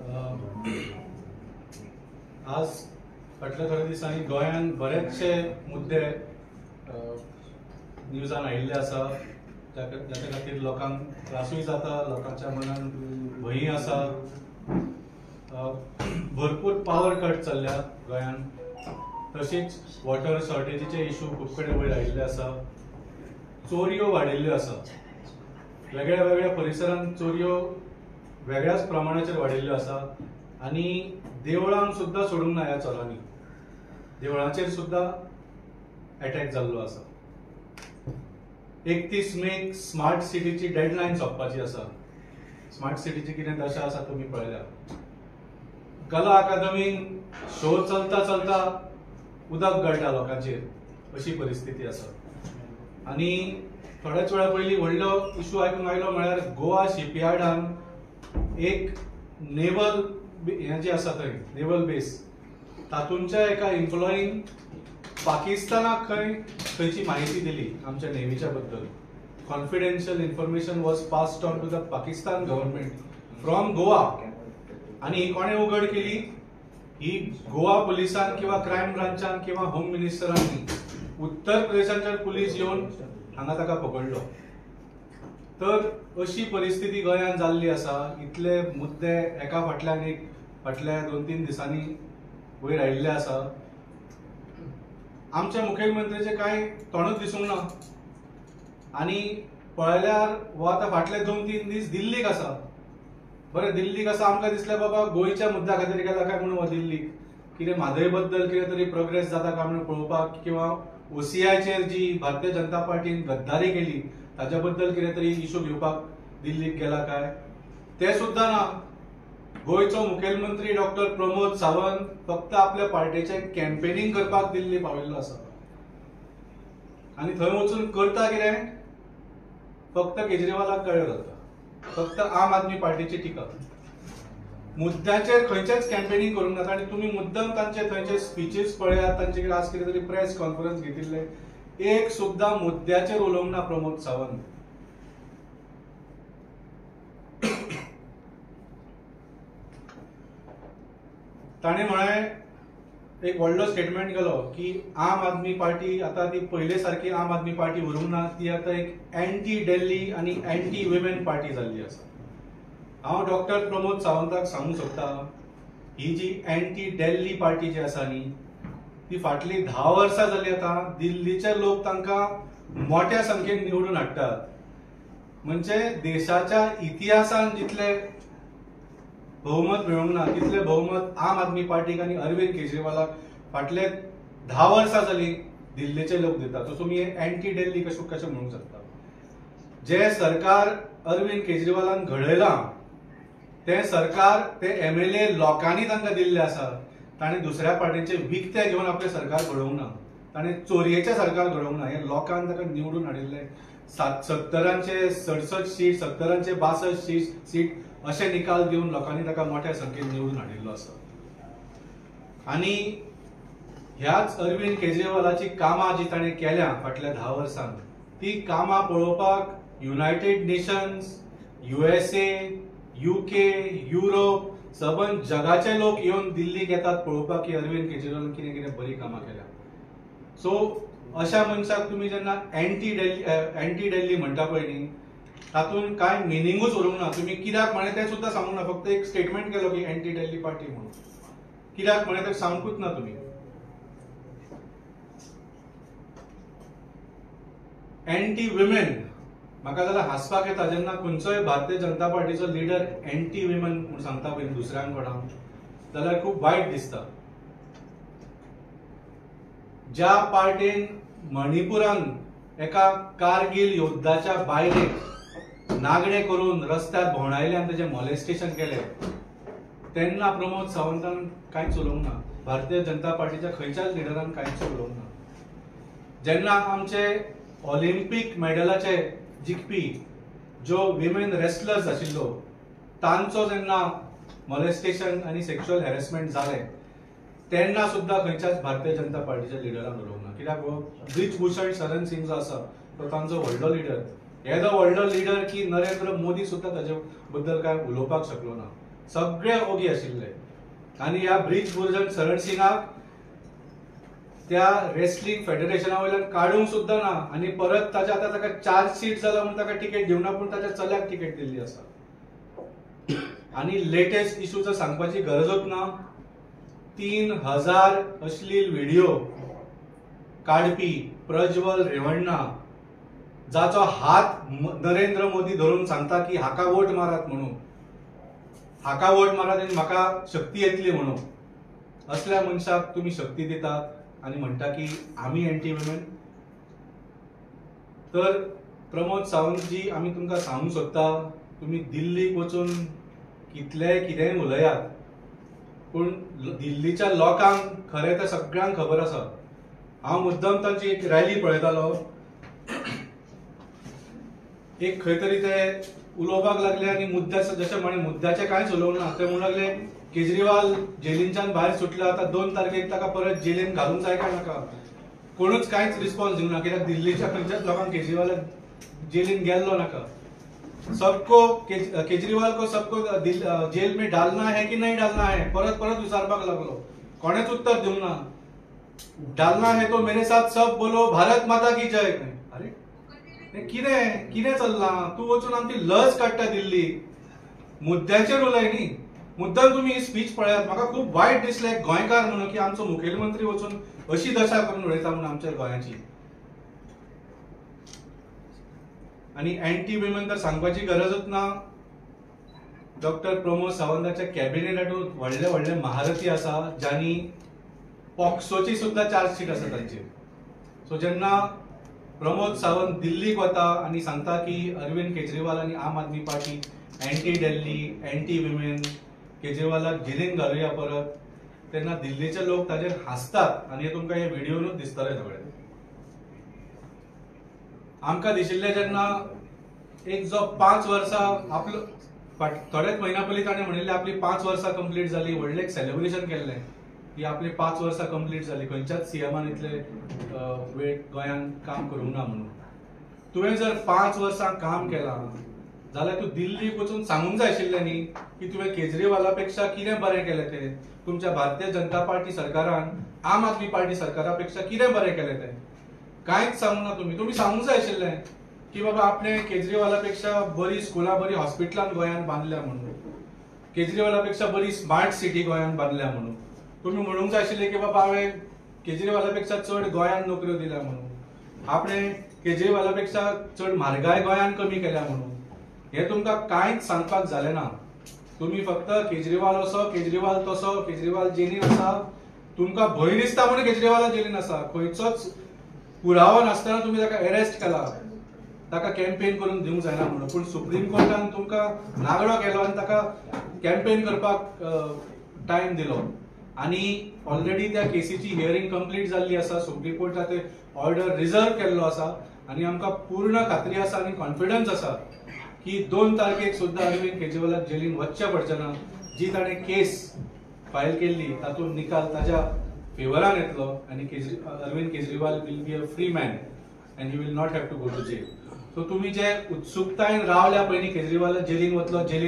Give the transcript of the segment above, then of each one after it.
आज फाटल्या थोड्या दिसांनी गोंयांत बरेचशे मुद्दे न्यूजान आयिल्ले आसा, जाच्या खातीर लोकांक त्रासूय जाता, लोकांच्या मनान भंय आसा. भरपूर पावर कट चल्ल्या गोंयांत. तशीच वॉटर शॉर्टेजीचे इश्यू खूब कडेन वयर आयिल्ले आसा. चोरयो वाडिल्ल्यो आसा. वेगळ्या वेगळ्या परिसरांत चोरयो वेगळ्याच प्रमाणाचेर वाडिल्ल्यो आसा. आनी देवळांक सुद्दां सोडूंक ना ह्या चोरांनी. देवळांचेर सुद्दां अटॅक जाल्लो आसा. 31 मेक स्मार्ट सिटीची डेडलायन सोंपपाची आसा. स्मार्ट सिटीची कितें दशा आसा तुमी पळयल्या. कला अकादमीन शो चलता चलता उदक गळटा लोकांचेर, अशी परिस्थिती आसा. आनी थोड्याच वेळा पयलीं व्हडलो इश्यू आयकूंक आयलो म्हळ्यार गोवा शिपयार्डान एक नेवल हें जें आसा थंय नेवल बेस, तातूंच्या एका एम्प्लॉईन पाकिस्तानाक खंयची म्हायती दिली आमच्या नेव्हीच्या बद्दल. Confidential information was passed on to the Pakistan government from Goa. आणि ही कोणे उघड केली? ही गोवा पुलिसान किंवा क्रायम ब्रांचान किंवा होम मिनिस्टरांनी उत्तर प्रदेशाचे पुलीस येवन हांगा ताका पकडलो. तर अशी परिस्थिती गोंयांत जाल्ली आसा. इतले मुद्दे एका फाटल्यान एक फाटल्या 2-3 दिसांनी वयर आयिल्ले आसा. आमच्या मुखेलमंत्र्याचे कांय तोंडूच दिसूंक ना. आनी पळयल्यार हो आतां फाटले 2-3 दीस दिल्लीक आसा. बरें, दिल्लीक आसा. आमकां दिसलें बाबा गोंयच्या मुद्द्या खातीर गेला काय म्हणून हो दिल्लीक. कितें म्हादय बद्दल कितें तरी प्रोग्रेस जाता काय म्हणून पळोवपाक, किंवा OCIचेर जी भारतीय जनता पार्टीन गद्दारी केली ताच्या बद्दल कितें तरी इश्यू घेवपाक दिल्लीक गेला काय, ते सुद्दां ना. गोंयचो मुखेलमंत्री डॉक्टर प्रमोद सावंत फक्त आपल्या पार्टीचे कॅम्पेनिंग करपाक दिल्ली पाविल्लो आसा. आनी थंय वचून करता कितें? फक्त केजरीवालाक गळ्यो घालता. फक्त आम आदमी पार्टीची टिका. मुद्द्याचेर खंयचेच कॅम्पेनिंग करूंक नाका. आनी तुमी मुद्दम तांचे थंयचे स्पीचीस पळयात, तांचे आज कितें तरी प्रेस कॉन्फरन्स घेतिल्ले, एक सुद्दां मुद्द्याचेर उलोवंक ना प्रमोद सावंत. ताणें म्हळें एक व्हडलो स्टेटमेंट केलो की आम आदमी पार्टी आतां ती पयले सारकी आम आदमी पार्टी उरूंक ना. ती आतां एक अँटी दिल्ली आनी अँटी विमेन पार्टी जाल्ली आसा. हांव डॉक्टर प्रमोद सावंताक सांगूंक सोदता, ही जी अँटी दिल्ली पार्टी जी आसा न्ही, ती फाटली 10 वर्सां जाली आतां. दिल्लीचे लोक तांकां मोठ्या संख्येन निवडून हाडटात. म्हणजे देशाच्या इतिहासान जितले बहुमत मेळूंक ना तितले बहुमत आम आदमी पार्टीक आनी अरविंद केजरीवालाक फाटले 10 वर्सां जाली दिल्लीचे लोक दितात. सो तुमी अँटी दिल्ली कशें म्हणूंक शकता? जे सरकार अरविंद केजरीवालान घडयलां ते सरकार, ते MLA लोकांनी तांकां दिल्ले आसा. ताणें दुसऱ्या पार्टीचे विकते घेवन आपलें सरकार घडोवंक ना. ताणें चोरयेचें सरकार घडोवंक ना. हे लोकांन ताका निवडून हाडिल्ले. 70चे 67 सीट, 70चे 62 सीट असे निकाल दिवन लोकांनी ताका मोठ्या संख्येन निवडून हाडिल्लो आसा. आनी ह्याच अरविंद केजरीवालाची कामां जी ताणें केल्या फाटल्या 10 वर्सांत, ती कामां पळोवपाक United nations, USA, UK, Europe, सबंद जगाचे लोक येवन दिल्लीक येतात पळोवपाक की अरविंद केजरीवालान कितें कितें बरी कामां केल्या. सो अशा मनशाक तुमी जेन्ना अँटी दिल्ली म्हणटा पळय न्ही, तातूंत कांय मिनिंगूच उरूंक ना. तुमी कित्याक म्हणे तें सुद्दां सांगूंक ना. फक्त एक स्टेटमेंट केलो की अँटी दिल्ली पार्टी म्हणून. कित्याक म्हणे तें सांगूंकूच ना तुमी. अँटी विमेन, म्हाका जाल्यार हांसपाक येता जेन्ना खंयचोय Bharatiya Janata पार्टीचो leader anti women म्हूण सांगता पळय दुसऱ्यांक कोणाक, जाल्यार खूब वायट दिसता. ज्या पार्टीन मणिपुरान एका कारगिल योद्धाच्या बायलेक नागडे करून रस्त्यार भोंवडायले आनी ताचें मॉलेस्टेशन केलें, तेन्ना प्रमोद सावंतान कांयच उलोवंक ना. भारतीय जनता पार्टीच्या खंयच्याच लिडरान कांयच उलोवंक ना. जेन्ना आमचे ऑलिंपीक मेडलाचे जिखपी जो विमेन रेस्लर्स आशिल्लो, तांचो जेन्ना मॉलेस्टेशन आनी सेक्शुअल हॅरेसमेंट जालें, तेन्ना सुद्दां खंयच्याच भारतीय जनता पार्टीच्या लिडरान उलोवंक ना. कित्याक ब्रिजभूषण शरण सिंग जो आसा तो तांचो व्हडलो लिडर. येदो व्हडलो लिडर की नरेंद्र मोदी सुद्दां ताचे बद्दल काय उलोवपाक शकलो ना. सगळे ओगी आशिल्ले आनी ह्या ब्रिज बुर्जन शरण सिंगाक त्या रेसलिंग फेडरेशना वयल्यान काडूंक सुद्दां ना आनी परत ताच्या आतां ताका चार्जशीट जाला म्हणून ताका तिकेट दिवना पूण ताच्या चल्याक तिकेट दिल्ली आसा आनी लेटेस्ट इशू जर सांगपाची गरजूच ना 3000 अश्लील व्हिडिओ काढपी प्रज्वल रेवण्णा जाचो हात नरेंद्र मोदी धरून सांगता की हाका वोट मारात म्हणून हाका वोट मारात आनी म्हाका शक्ती येतली म्हणून असल्या मनशाक तुम्ही शक्ती दितात आणि म्हणता की आम्ही एंटी वुमेन. तर प्रमोद सावंतजी आम्ही तुमकां सांगूंक सोदता तुम्ही दिल्लीक वचून कितेंय उलयात पूण दिल्लीच्या लोकांक खरें तर सगळ्यांक खबर आसा. हांव मुद्दम तांची एक रॅली पळयतालो एक खंय तरी ते उलोवपाक लागले आनी जशें म्हणे मुद्द्याचें कांयच उलोवंक ना. ते म्हणूंक लागले केजरीवाल जेलींच्यान भायर सुटला आता 2 तारखेक ताका परत जेलीन घालूंक जाय काय नाका. कोणूच कांयच रिस्पॉन्स दिवना कित्याक दिल्लीच्या खंयच्याच लोकांक केजरीवालाक जेलीन गेल्लो नाका. सबको केजरीवाल को सबको जेल में डालना है कि नहीं डालना है परत परत विचारपाक लागलो. कोणेच उत्तर दिवंक ना. डालना है तो मेरे साथ सब बोलो भारत माता की जय. अरे कितें चल्लां तूं वचून आमची लज काडटा दिल्ली मुद्द्याचेर उलय न्ही. मुद्दम तुम्ही ही स्पीच पळयात. म्हाका खूब वायट दिसलें एक गोंयकार म्हणून की आमचो मुखेलमंत्री वचून अशी दशा करून उडयता म्हणून आमच्या गोंयाची. आणि एंटी विमेन तर सांगपाची गरजच ना. डॉक्टर प्रमोद सावंताच्या कॅबिनेटांतूच व्हडले व्हडले महारथी आसा ज्यांनी पॉक्सोची सुद्धा चार्जशीट आसा तांचेर. सो जेन्ना प्रमोद सावंत दिल्लीक वता आनी सांगता की अरविंद केजरीवाल आनी Aam Aadmi Party anti Delhi anti women केजरीवालाक जेलीन घालुया परत तेन्ना दिल्लीचे लोक ताजेर हांसतात आनी हे तुमकां हे व्हिडिओनूच दिसतले सगळे. आमकां दिशिल्लें जेन्ना एक जो 5 वर्सां आपलो थोडेच महिन्या पयलीं ताणें म्हणिल्लें आपली 5 वर्सां कंप्लीट जाली व्हडलें एक सेलिब्रेशन केल्लें की आपली 5 वर्सां कंप्लीट जाली. खंयच्याच सीएमान इतले वेळ गोंयांत काम करूंक ना म्हणून. तुवें जर 5 वर्सां काम केलां जाल्यार तूं दिल्लीक वचून सांगूंक जाय आशिल्लें न्ही की तुवें केजरीवाला पेक्षा कितें बरें केलें तें. तुमच्या भारतीय जनता पार्टी सरकारान आम आदमी पार्टी सरकारा पेक्षा कितें बरें केलें तें कांयच सांगूंक ना. तुम्ही सांगूंक जाय आशिल्लें की बाबा आपणे केजरीवाला पेक्षा बरी स्कुलां बरी हॉस्पिटलां गोंयांत बांदल्या म्हणून केजरीवाला पेक्षा बरी स्मार्ट सिटी गोंयांत बांदल्या म्हणून. तुम्ही म्हणूंक जाय आशिल्लें की बाबा हांवें केजरीवाला पेक्षा चड गोंयांत नोकऱ्यो दिल्या म्हणून. आपणे केजरीवाला पेक्षा चड म्हारगाय गोंयांत कमी केल्या म्हणून. हे तुमकां कांयच सांगपाक जालें ना. तुम्ही फक्त केजरीवाल असो केजरीवाल तसो केजरीवाल जेलीन आसा तुमकां भंय दिसता म्हणून केजरीवाल जेलीन आसा. खंयचोच पुरावो नासतना तुम्ही ताका अरेस्ट केला ताका कॅम्पेन करून दिवंक जायना म्हणून. पूण सुप्रीम कोर्टान तुमकां नागडो केलो आनी ताका कॅम्पेन करपाक टायम दिलो आनी ऑलरेडी त्या केसीची हियरिंग कंप्लीट जाल्ली आसा. सुप्रीम कोर्टान ते ऑर्डर रिझर्व केल्लो आसा आनी आमकां पूर्ण खात्री आसा आनी कॉन्फिडन्स आसा की 2 तारखेक सुद्दां अरविंद केजरीवालाक जेलीन वचचें पडचें ना. जी ताणें केस फायल केल्ली तातूंत निकाल ताच्या फेवरान येतलो आनी Arvind Kejriwal will be a free man and he will not have to go to jail. So तुम्ही जे उत्सुकतायेन रावल्या पळय न्ही केजरीवाल जेलीन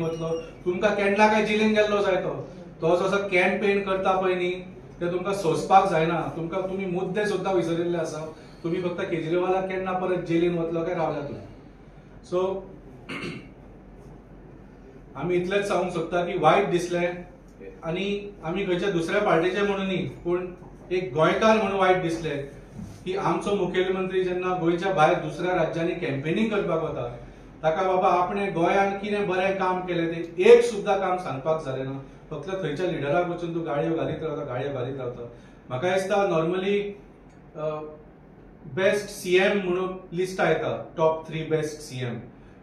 वतलो तुमकां केन्ना काय जेलीन गेल्लो जाय तो जसो कॅम्पेन करता पळय न्ही ते तुमकां सोंसपाक जायना. तुमी मुद्दे सुद्दां विसरिल्ले आसा. तुम्ही फक्त केजरीवालाक केन्ना परत जेलीन वतलो काय रावल्या तुम्ही. सो आमी इतलेंच सांगूंक सोदता की वायट दिसलें आनी आमी खंयच्या दुसऱ्या पार्टीचे म्हणून न्ही पूण एक गोंयकार म्हणून वायट दिसलें की आमचो मुखेलमंत्री जेन्ना गोंयच्या भायर दुसऱ्या राज्यांनी कॅम्पेनिंग करपाक वता ताका बाबा आपणे गोंयांत कितें बरें काम केलें तें एक सुद्दां काम सांगपाक जालें ना. फक्त थंयच्या लिडराक वचून तूं गाळयो घालीत रावता. म्हाका दिसता नॉर्मली बेस्ट सीएम म्हणून लिस्टा येता टॉप 3 बेस्ट सीएम.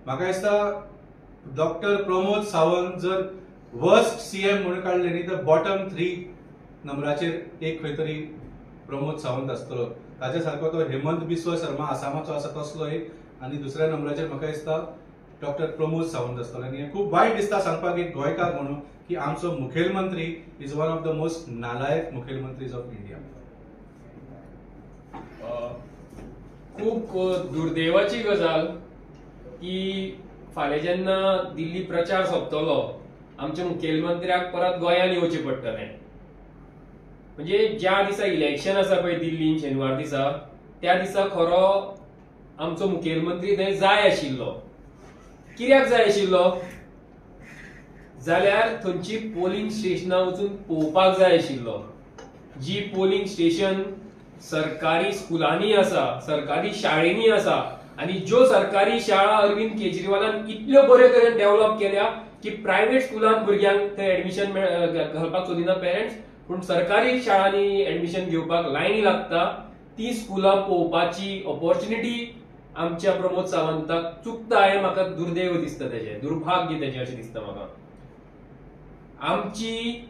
म्हाका दिसता डॉक्टर प्रमोद सावंत जर वर्स्ट सीएम म्हणून काढले न्ही तर बॉटम 3 नंबराचेर एक खंय तरी प्रमोद सावंत आसतलो. ताचे सारको तो हेमंत बिस्व शर्मा आसामाचो आसा तसलो एक आनी दुसऱ्या नंबराचेर म्हाका दिसता डॉक्टर प्रमोद सावंत आसतलो. आनी हें खूब वायट दिसता सांगपाक एक गोंयकार म्हणून की आमचो मुखेलमंत्री is one of the most नालायक मुखेलमंत्रीज ऑफ इंडिया. खूब दुर्दैवाची गजाल की फाल्यां जेन्ना दिल्ली प्रचार सोंपतलो आमच्या मुखेलमंत्र्याक परत गोंयांत येवचें पडटलें. म्हणजे ज्या दिसा इलेक्शन आसा पळय दिल्लीन शेनवार दिसा, त्या दिसा खरो आमचो मुखेलमंत्री थंय जाय आशिल्लो. कित्याक जाय आशिल्लो जाल्यार थंयची पोलिंग स्टेशनां वचून पळोवपाक जाय आशिल्लो. जी पोलिंग स्टेशन सरकारी स्कुलांनी आसा, सरकारी शाळेंनी आसा, आणि ज्यो सरकारी शाळा अरविंद केजरीवालान इतल्यो बरे तरेन डेव्हलप केल्या की प्रायव्हेट स्कुलांत भुरग्यांक थंय एडमिशन घालपाक सोदिना पेरेंट्स, पूण सरकारी शाळांनी एडमिशन घेवपाक लायनी लागता. ती स्कुलां पळोवपाची ऑपॉर्च्युनिटी आमच्या प्रमोद सावंताक चुकता हें म्हाका दुर्दैव दिसता, तेजें दुर्भाग्य तेजें अशें दिसता म्हाका. आमची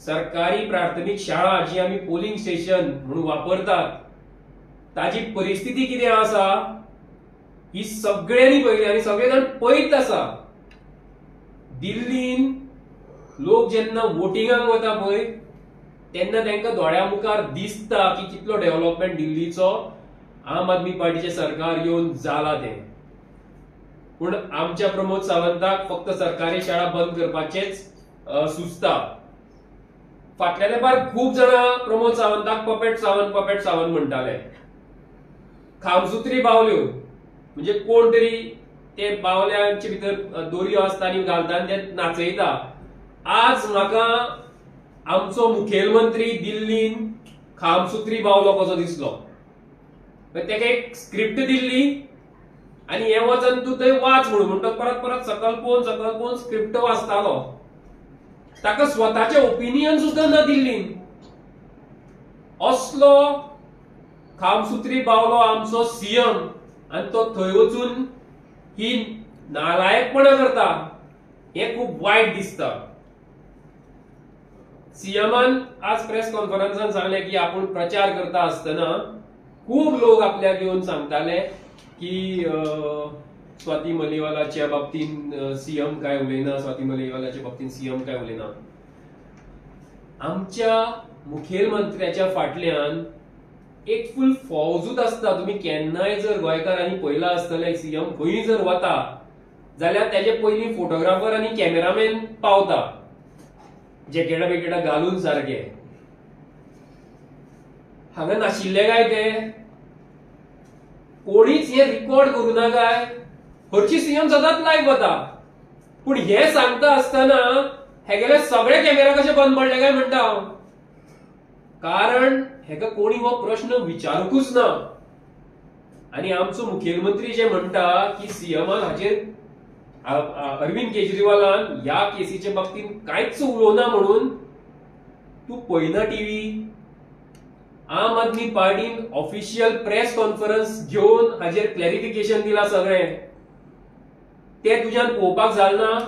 सरकारी प्राथमीक शाळा जी आमी पोलिंग स्टेशन म्हणून वापरतात ताची परिस्थिती कितें आसा ही सगळ्यांनी पळयली आनी सगळे जाण पळयत आसा. दिल्लीन लोक जेन्ना वोटिंगाक वता पळय तेन्ना तांकां दोळ्या मुखार दिसता की कितलो डेव्हलपमेंट दिल्लीचो आम आदमी पार्टीचे सरकार येवन जाला तें. पूण आमच्या प्रमोद सावंताक फक्त सरकारी शाळा बंद करपाचेच सुचता. फाटल्या तेंपार खूब जाणां प्रमोद सावंताक पपेट सावंत म्हणटाले. खामसुत्री बावल्यो म्हणजे कोण तरी ते बावल्यांचे भितर दोरयो आसता आनी घालता आनी ते नाचयता. आज म्हाका आमचो मुखेलमंत्री दिल्लीन खामसुत्री बावलो कसो दिसलो. तेका एक स्क्रिप्ट दिल्ली आनी हे वचन तूं थंय वाच म्हणटा परत परत सकल पोवन स्क्रिप्ट वाचतालो. ताका स्वताचे ओपिनियन सुद्धा ना दिल्लीन. असलो खामसुत्री बावलो आमचो सीएम आनी तो थंय वचून ही नालायकपणां करता हे खूब वायट दिसता. सीएमान आज प्रेस कॉन्फरन्सान सांगले की आपण प्रचार करता आसतना खूब लोक आपल्याक येवन सांगताले की स्वाती मलीवालाच्या बाबतींत सीएम काय उलयना, स्वाती मलीवालाच्या बाबतींत सीएम काय उलयना. आमच्या मुखेलमंत्र्याच्या फाटल्यान एक फुल फौजूच आसता. तुम्ही केन्नाय जर गोंयकारांनी पळयला आसतले सीएम खंय जर वता जाल्यार तेजे पयलीं फोटोग्राफर आनी कॅमेरामॅन पावता जॅकेटा बिकेटा घालून सारखे. हांगा नाशिल्ले काय ते कोणीच हे रिकॉर्ड करूना काय. हरची सीएम सदांच लायव्ह वता. पूण हे सांगता आसतना हेगेले सगळे कॅमेरा कशे बंद पडले काय म्हणटा हांव. कारण हेका कोणी हो प्रश्न विचारूकूच ना. आणि आमचो मुखेलमंत्री जे म्हणटा की सीएमान हाचेर अरविंद केजरीवालान ह्या केसीच्या बाबतीत कांयच उलोवना म्हणून तूं पळयना टीव्ही. आम आदमी पार्टीन ऑफिशियल प्रेस कॉन्फरन्स घेवन हाचेर क्लॅरिफिकेशन दिला सगळें. ते तुज्यान पळोवपाक जालना.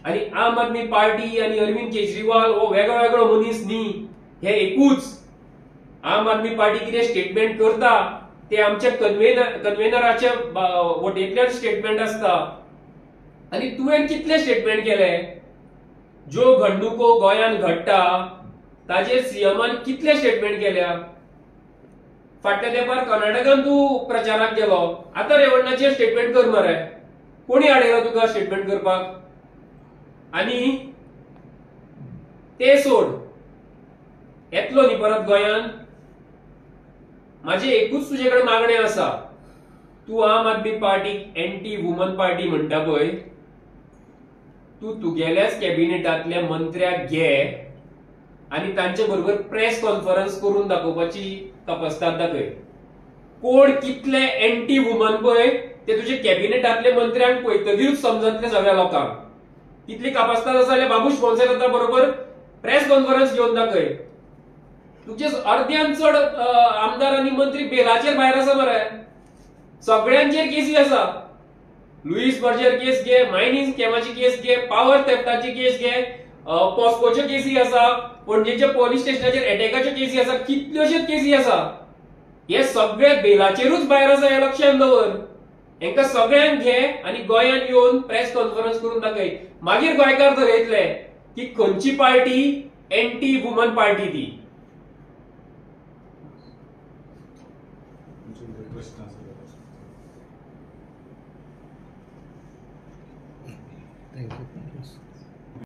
आणि आम आदमी पार्टी आणि अरविंद केजरीवाल हो वेगळो वेगळो मनीस न्ही, हे एकूच. आम आदमी पार्टी कितें स्टेटमेंट करता ते आमच्या कन्व्हेनराच्या वटेंतल्यान स्टेटमेंट आसता. आणि तुवें कितले स्टेटमेंट केले. ज्यो घडणुको गोंयांत घडटा ताचेर सीएमान कितले स्टेटमेंट केल्या. फाटल्या तेंपार कर्नाटकान तूं प्रचाराक गेलो, आतां रेवण्णाचेर स्टेटमेंट कर मरे. कोणी हाडयलो तुका स्टेटमेंट करपाक. आणि ते सोड, येतलो न्ही परत गोंयांत. माझे एकूच तुजे कडेन मागणें आसा. तूं आम आदमी पार्टीक एंटी वुमन पार्टी म्हणटा पळय, तूं तुगेल्याच कॅबिनेटांतल्या मंत्र्याक घे आनी तांचे बरोबर प्रेस कॉन्फरन्स करून दाखोवपाची कपस्ताद दाखय. कोण कितले एंटी वुमन पळय ते तुजे कॅबिनेटांतले मंत्र्यांक पळयतकीरूच समजतले सगळ्या लोकांक. इतली कापास्ताद आसा जाल्यार बाबूश फोन्सेका बरोबर प्रेस कॉन्फरन्स घेवन दाखय. तुझे अर्ध्यान चड आमदार आनी मंत्री बेलाचेर भायर आसा मरे. सगळ्यांचेर केसी आसा. लुईस बर्जर केस घे, मायनिंग स्कॅमाची केस घे, पावर थेफ्टाची केस घे, पॉस्कोच्यो केसी आसा, पणजेच्या पोलीस स्टेशनाचेर अटॅकाच्यो केसी आसा, कितल्योशेच केसी आसा. हे सगळे बेलाचेरूच भायर आसा हे लक्षांत दवर. हेंका सगळ्यांक घे आनी गोंयांत येवन प्रेस कॉन्फरन्स करून दाखय. मागीर गोंयकार थरयतले की खंयची पार्टी एंटी वुमन पार्टी ती.